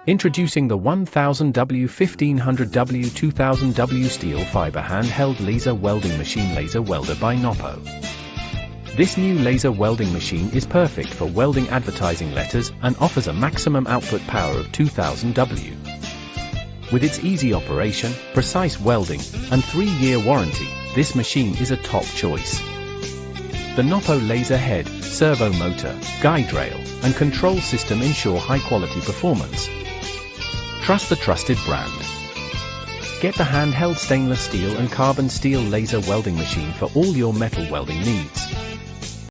Introducing the 1000W 1500W 2000W steel fiber handheld laser welding machine laser welder by Noppo. This new laser welding machine is perfect for welding advertising letters and offers a maximum output power of 2000W. With its easy operation, precise welding, and 3-year warranty, this machine is a top choice. The Noppo laser head, servo motor, guide rail, and control system ensure high-quality performance. Trust the trusted brand. Get the handheld stainless steel and carbon steel laser welding machine for all your metal welding needs.